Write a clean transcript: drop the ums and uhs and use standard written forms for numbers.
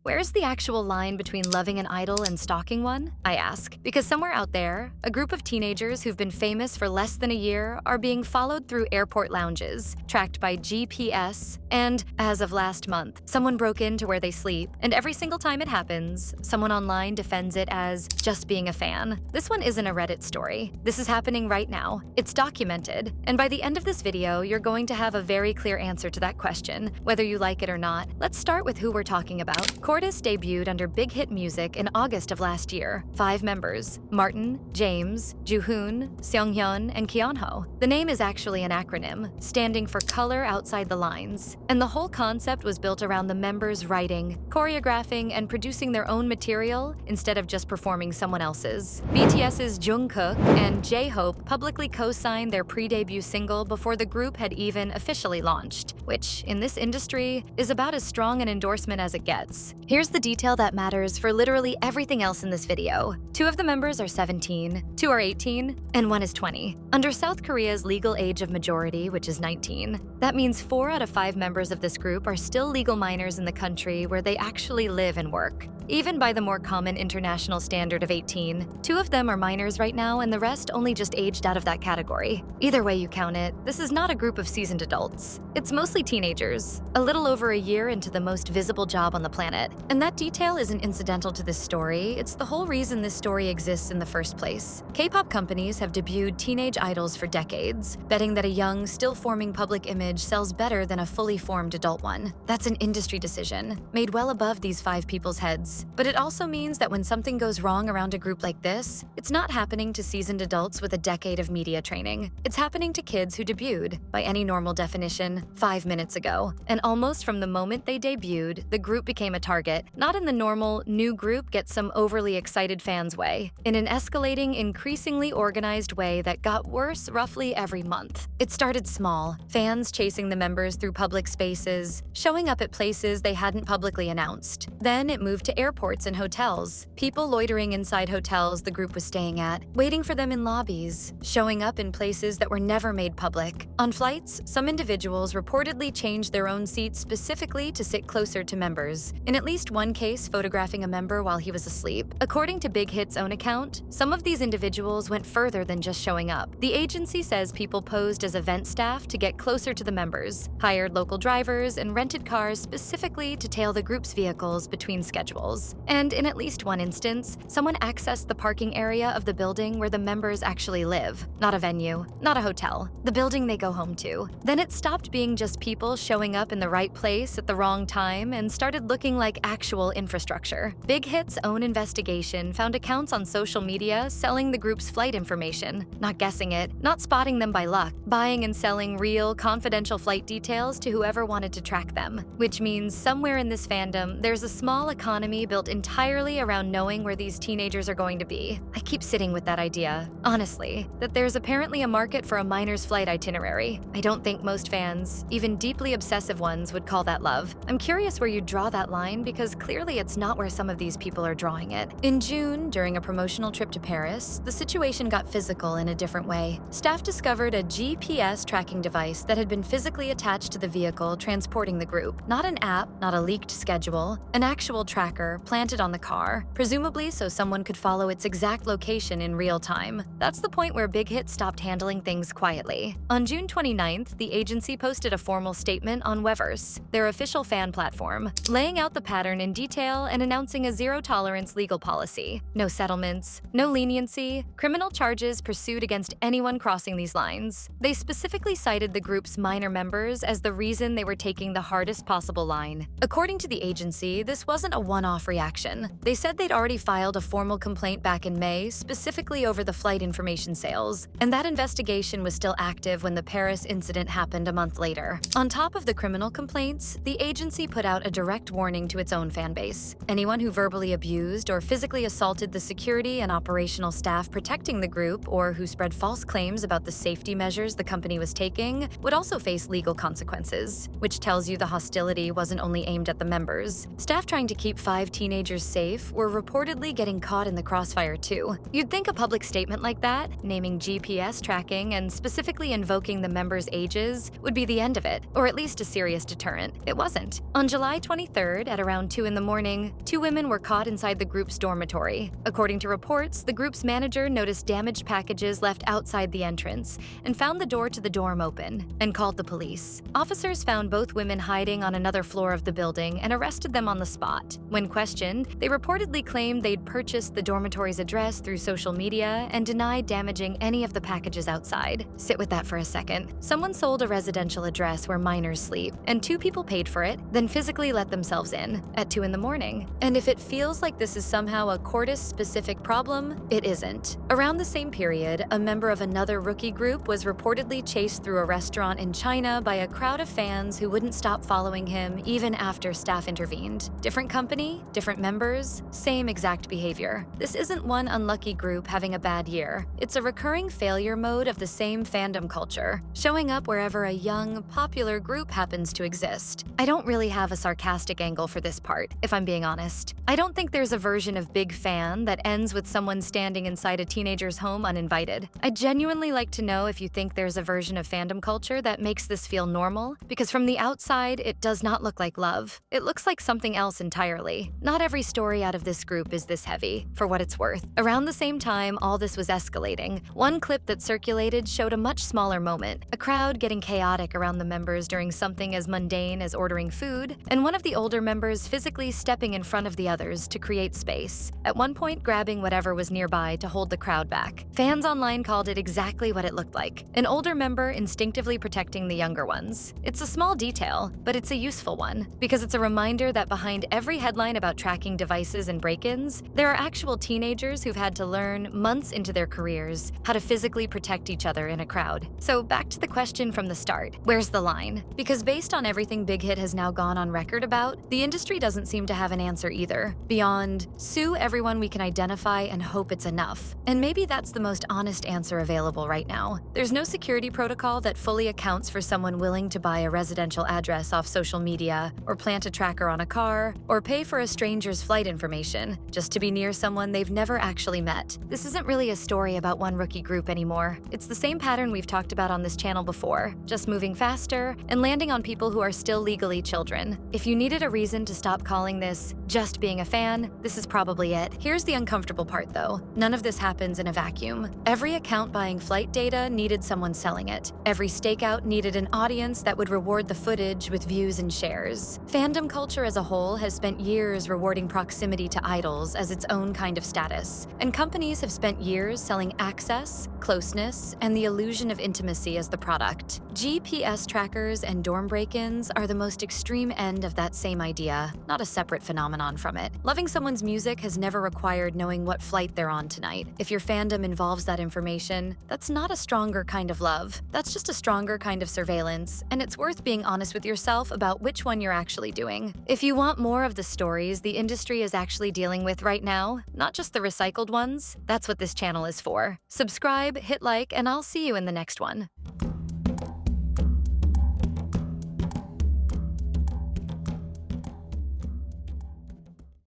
Where's the actual line between loving an idol and stalking one? I ask, because somewhere out there, a group of teenagers who've been famous for less than a year are being followed through airport lounges, tracked by GPS, and, as of last month, someone broke into where they sleep, and every single time it happens, someone online defends it as just being a fan. This one isn't a Reddit story. This is happening right now. It's documented, and by the end of this video, you're going to have a very clear answer to that question, whether you like it or not. Let's start with who we're talking about. CORTIS debuted under BigHit Music in August of last year. 5 members: Martin, James, Juhoon, Seonghyun, and Kyunho. The name is actually an acronym, standing for Color Outside the Lines. And the whole concept was built around the members writing, choreographing, and producing their own material instead of just performing someone else's. BTS's Jungkook and J-Hope publicly co-signed their pre-debut single before the group had even officially launched, which, in this industry, is about as strong an endorsement as it gets. Here's the detail that matters for literally everything else in this video. 2 of the members are 17, 2 are 18, and 1 is 20. Under South Korea's legal age of majority, which is 19, that means 4 out of 5 members of this group are still legal minors in the country where they actually live and work. Even by the more common international standard of 18, 2 of them are minors right now and the rest only just aged out of that category. Either way you count it, this is not a group of seasoned adults. It's mostly teenagers, a little over a year into the most visible job on the planet. And that detail isn't incidental to this story, it's the whole reason this story exists in the first place. K-pop companies have debuted teenage idols for decades, betting that a young, still-forming public image sells better than a fully formed adult one. That's an industry decision, made well above these 5 people's heads. But it also means that when something goes wrong around a group like this, it's not happening to seasoned adults with a decade of media training. It's happening to kids who debuted, by any normal definition, 5 minutes ago. And almost from the moment they debuted, the group became a target, not in the normal, new group gets some overly excited fans way, in an escalating, increasingly organized way that got worse roughly every month. It started small, fans chasing the members through public spaces, showing up at places they hadn't publicly announced. Then it moved to airports and hotels, people loitering inside hotels the group was staying at, waiting for them in lobbies, showing up in places that were never made public. On flights, some individuals reportedly changed their own seats specifically to sit closer to members, in at least one case photographing a member while he was asleep. According to BigHit's own account, some of these individuals went further than just showing up. The agency says people posed as event staff to get closer to the members, hired local drivers, and rented cars specifically to tail the group's vehicles between schedules. And in at least one instance, someone accessed the parking area of the building where the members actually live. Not a venue, not a hotel, the building they go home to. Then it stopped being just people showing up in the right place at the wrong time and started looking like actual infrastructure. BigHit's own investigation found accounts on social media selling the group's flight information, not guessing it, not spotting them by luck, buying and selling real, confidential flight details to whoever wanted to track them. Which means somewhere in this fandom, there's a small economy built entirely around knowing where these teenagers are going to be. I keep sitting with that idea, honestly, that there's apparently a market for a miner's flight itinerary. I don't think most fans, even deeply obsessive ones, would call that love. I'm curious where you draw that line because clearly it's not where some of these people are drawing it. In June, during a promotional trip to Paris, the situation got physical in a different way. Staff discovered a GPS tracking device that had been physically attached to the vehicle transporting the group. Not an app, not a leaked schedule, an actual tracker planted on the car, presumably so someone could follow its exact location in real time. That's the point where BigHit stopped handling things quietly. On June 29th, the agency posted a formal statement on Weverse, their official fan platform, laying out the pattern in detail and announcing a zero-tolerance legal policy. No settlements, no leniency, criminal charges pursued against anyone crossing these lines. They specifically cited the group's minor members as the reason they were taking the hardest possible line. According to the agency, this wasn't a one-off reaction. They said they'd already filed a formal complaint back in May, specifically over the flight information sales, and that investigation was still active when the Paris incident happened a month later. On top of the criminal complaints, the agency put out a direct warning to its own fanbase. Anyone who verbally abused or physically assaulted the security and operational staff protecting the group or who spread false claims about the safety measures the company was taking would also face legal consequences, which tells you the hostility wasn't only aimed at the members. Staff trying to keep 5 teenagers safe were reportedly getting caught in the crossfire too. You'd think a public statement like that, naming GPS tracking and specifically invoking the members' ages, would be the end of it, or at least a serious deterrent. It wasn't. On July 23rd, at around 2 in the morning, 2 women were caught inside the group's dormitory. According to reports, the group's manager noticed damaged packages left outside the entrance and found the door to the dorm open and called the police. Officers found both women hiding on another floor of the building and arrested them on the spot. When questioned, they reportedly claimed they'd purchased the dormitory's address through social media and denied damaging any of the packages outside. Sit with that for a second. Someone sold a residential address where minors sleep, and 2 people paid for it, then physically let themselves in at 2 in the morning. And if it feels like this is somehow a CORTIS-specific problem, it isn't. Around the same period, a member of another rookie group was reportedly chased through a restaurant in China by a crowd of fans who wouldn't stop following him even after staff intervened. Different company, different members, same exact behavior. This isn't one unlucky group having a bad year. It's a recurring failure mode of the same fandom culture, showing up wherever a young, popular group happens to exist. I don't really have a sarcastic angle for this part, if I'm being honest. I don't think there's a version of Big Fan that ends with someone standing inside a teenager's home uninvited. I'd genuinely like to know if you think there's a version of fandom culture that makes this feel normal, because from the outside, it does not look like love. It looks like something else entirely. Not every story out of this group is this heavy, for what it's worth. Around the same time all this was escalating, one clip that circulated showed a much smaller moment, a crowd getting chaotic around the members during something as mundane as ordering food, and one of the older members physically stepping in front of the others to create space, at one point grabbing whatever was nearby to hold the crowd back. Fans online called it exactly what it looked like, an older member instinctively protecting the younger ones. It's a small detail, but it's a useful one, because it's a reminder that behind every headline about tracking devices and break-ins, there are actual teenagers who've had to learn, months into their careers, how to physically protect each other in a crowd. So back to the question from the start, where's the line? Because based on everything BigHit has now gone on record about, the industry doesn't seem to have an answer either, beyond sue everyone we can identify and hope it's enough. And maybe that's the most honest answer available right now. There's no security protocol that fully accounts for someone willing to buy a residential address off social media, or plant a tracker on a car, or pay for a stranger's flight information just to be near someone they've never actually met. This isn't really a story about one rookie group anymore. It's the same pattern we've talked about on this channel before, just moving faster and landing on people who are still legally children. If you needed a reason to stop calling this just being a fan, this is probably it. Here's the uncomfortable part though. None of this happens in a vacuum. Every account buying flight data needed someone selling it. Every stakeout needed an audience that would reward the footage with views and shares. Fandom culture as a whole has spent years rewarding proximity to idols as its own kind of status, and companies have spent years selling access, closeness, and the illusion of intimacy as the product. GPS trackers and dorm break-ins are the most extreme end of that same idea, not a separate phenomenon from it. Loving someone's music has never required knowing what flight they're on tonight. If your fandom involves that information, that's not a stronger kind of love. That's just a stronger kind of surveillance, and it's worth being honest with yourself about which one you're actually doing. If you want more of the stories the industry is actually dealing with right now, not just the recycled ones, that's what this channel is for. Subscribe, hit like, and I'll see you in the next one.